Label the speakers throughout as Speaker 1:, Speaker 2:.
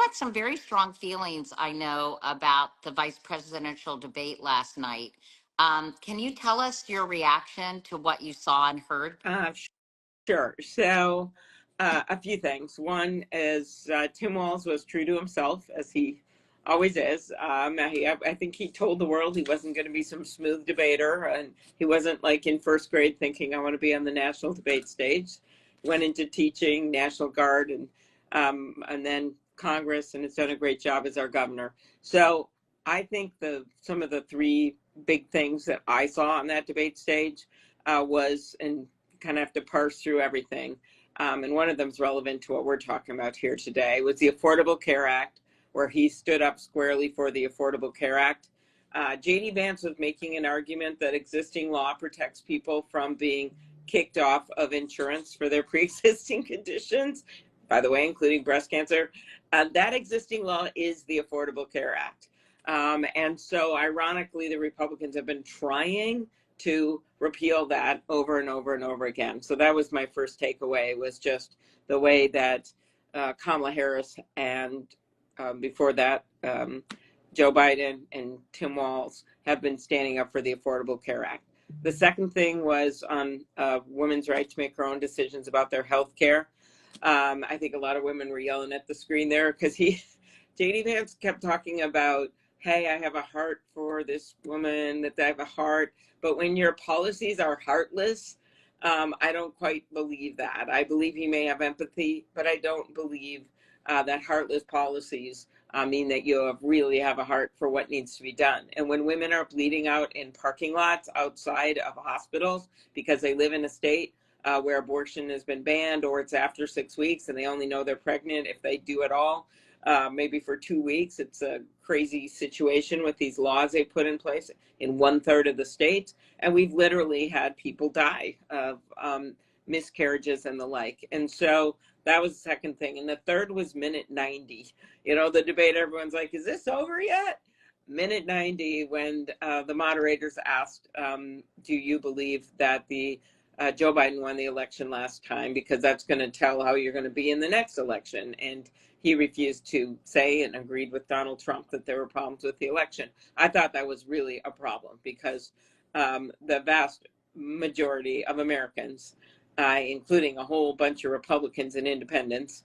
Speaker 1: had some very strong feelings, I know, about the vice presidential debate last night. Can you tell us your reaction to what you saw and heard?
Speaker 2: Uh, sure. So, a few things. One is Tim Walz was true to himself, as he always is. I think he told the world he wasn't going to be some smooth debater, and he wasn't like in first grade thinking, I want to be on the national debate stage. Went into teaching, National Guard, and then Congress, and has done a great job as our governor. So, I think some of the three big things that I saw on that debate stage was, and kind of have to parse through everything. And one of them is relevant to what we're talking about here today, was the Affordable Care Act, where he stood up squarely for the Affordable Care Act. J.D. Vance was making an argument that existing law protects people from being kicked off of insurance for their pre-existing conditions, by the way, including breast cancer. That existing law is the Affordable Care Act. And so ironically, the Republicans have been trying to repeal that over and over and over again. So that was my first takeaway, was just the way that Kamala Harris and before that, Joe Biden and Tim Walz have been standing up for the Affordable Care Act. The second thing was on women's right to make their own decisions about their health care. I think a lot of women were yelling at the screen there because J.D. Vance kept talking about, hey, I have a heart for this woman, that I have a heart. But when your policies are heartless, I don't quite believe that. I believe he may have empathy, but I don't believe that heartless policies mean that you really have a heart for what needs to be done. And when women are bleeding out in parking lots outside of hospitals because they live in a state where abortion has been banned, or it's after 6 weeks and they only know they're pregnant if they do at all, maybe for 2 weeks. It's a crazy situation with these laws they put in place in 1/3 of the states. And we've literally had people die of miscarriages and the like. And so that was the second thing. And the third was minute 90. The debate, everyone's like, is this over yet? Minute 90, when the moderators asked, do you believe that Joe Biden won the election last time, because that's going to tell how you're going to be in the next election. And he refused to say, and agreed with Donald Trump, that there were problems with the election. I thought that was really a problem, because the vast majority of Americans, including a whole bunch of Republicans and independents,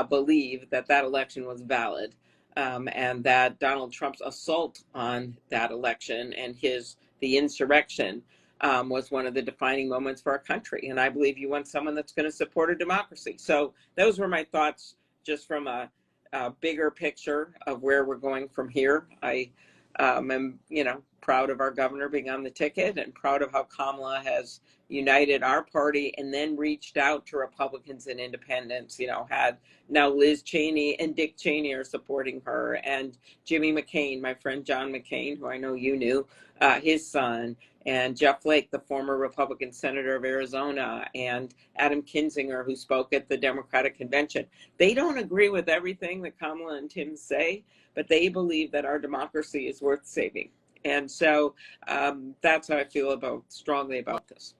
Speaker 2: believe that that election was valid, and that Donald Trump's assault on that election and the insurrection was one of the defining moments for our country. And I believe you want someone that's going to support a democracy. So those were my thoughts, just from a bigger picture of where we're going from here. I am, proud of our governor being on the ticket, and proud of how Kamala has united our party and then reached out to Republicans and independents. Had now Liz Cheney and Dick Cheney are supporting her, and Jimmy McCain, my friend John McCain, who I know you knew, his son, and Jeff Flake, the former Republican senator of Arizona, and Adam Kinzinger, who spoke at the Democratic convention. They don't agree with everything that Kamala and Tim say, but they believe that our democracy is worth saving. And so that's how I feel strongly about this.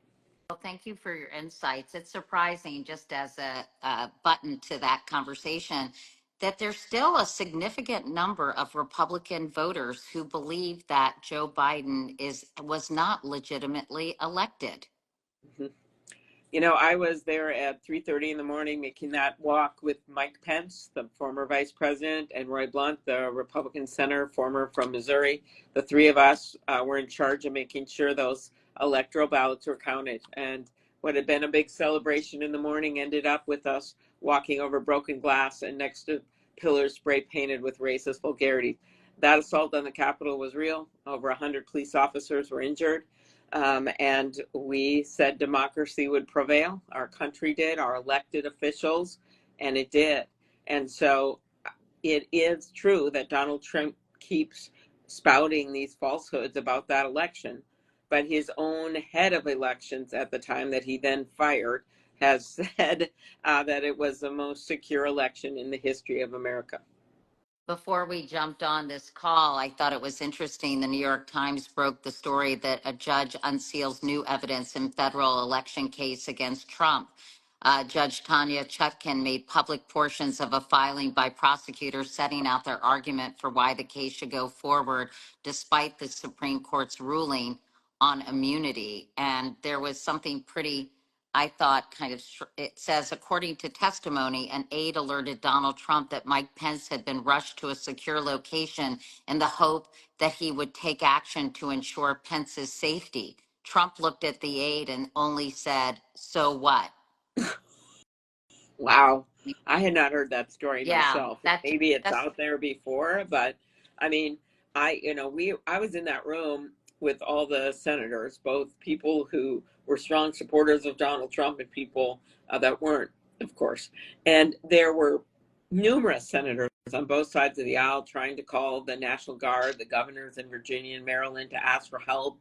Speaker 1: Well, thank you for your insights. It's surprising, just as a button to that conversation, that there's still a significant number of Republican voters who believe that Joe Biden was not legitimately elected.
Speaker 2: Mm-hmm. I was there at 3:30 in the morning making that walk with Mike Pence, the former vice president, and Roy Blunt, the Republican senator, former from Missouri. The three of us were in charge of making sure those electoral ballots were counted. And what had been a big celebration in the morning ended up with us walking over broken glass and next to pillars spray painted with racist vulgarity. That assault on the Capitol was real. Over 100 police officers were injured. And we said democracy would prevail. Our country did, our elected officials, and it did. And so it is true that Donald Trump keeps spouting these falsehoods about that election, but his own head of elections at the time, that he then fired, has said that it was the most secure election in the history of America.
Speaker 1: Before we jumped on this call, I thought it was interesting. The New York Times broke the story that a judge unseals new evidence in federal election case against Trump. Judge Tanya Chutkin made public portions of a filing by prosecutors setting out their argument for why the case should go forward, despite the Supreme Court's ruling on immunity. And there was something pretty, I thought, it says, according to testimony, an aide alerted Donald Trump that Mike Pence had been rushed to a secure location in the hope that he would take action to ensure Pence's safety. Trump looked at the aide and only said, "So what?"
Speaker 2: Wow. I had not heard that story
Speaker 1: Yeah,
Speaker 2: myself.
Speaker 1: that's
Speaker 2: Maybe it's
Speaker 1: that's
Speaker 2: out there before, but I mean, I was in that room with all the senators, both people who were strong supporters of Donald Trump and people that weren't, of course. And there were numerous senators on both sides of the aisle trying to call the National Guard, the governors in Virginia and Maryland, to ask for help.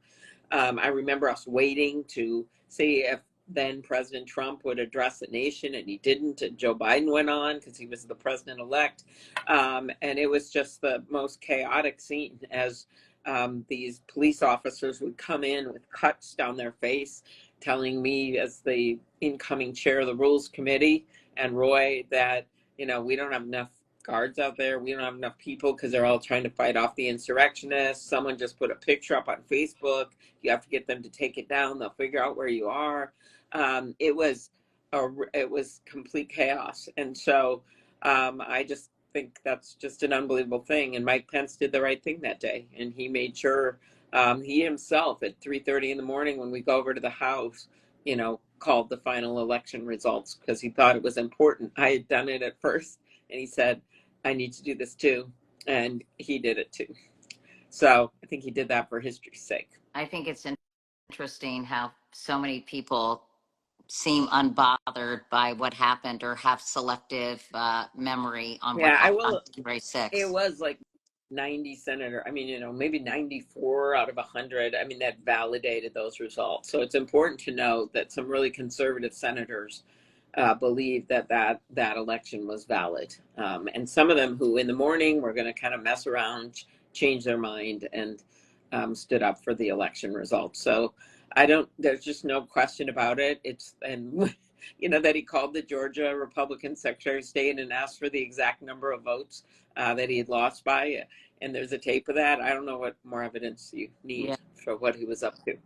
Speaker 2: I remember us waiting to see if then President Trump would address the nation, and he didn't. And Joe Biden went on because he was the president-elect. And it was just the most chaotic scene as these police officers would come in with cuts down their face, telling me as the incoming chair of the Rules Committee and Roy that, we don't have enough guards out there. We don't have enough people because they're all trying to fight off the insurrectionists. Someone just put a picture up on Facebook. You have to get them to take it down. They'll figure out where you are. It was complete chaos. And so I just think that's just an unbelievable thing. And Mike Pence did the right thing that day. And he made sure he himself at 3:30 in the morning when we go over to the House, called the final election results because he thought it was important. I had done it at first and he said, I need to do this too. And he did it too. So I think he did that for history's sake.
Speaker 1: I think it's interesting how so many people seem unbothered by what happened or have selective memory on what
Speaker 2: Yeah, I
Speaker 1: happened on
Speaker 2: will.
Speaker 1: January
Speaker 2: It
Speaker 1: 6th.
Speaker 2: was like 90 senator. I mean, maybe 94 out of 100. I mean, that validated those results. So it's important to note that some really conservative senators believed that election was valid. And some of them who in the morning were going to kind of mess around, change their mind, and stood up for the election results. So there's just no question about it. And that he called the Georgia Republican Secretary of State and asked for the exact number of votes that he had lost by. And there's a tape of that. I don't know what more evidence you need
Speaker 1: Yeah.
Speaker 2: for what he was up to.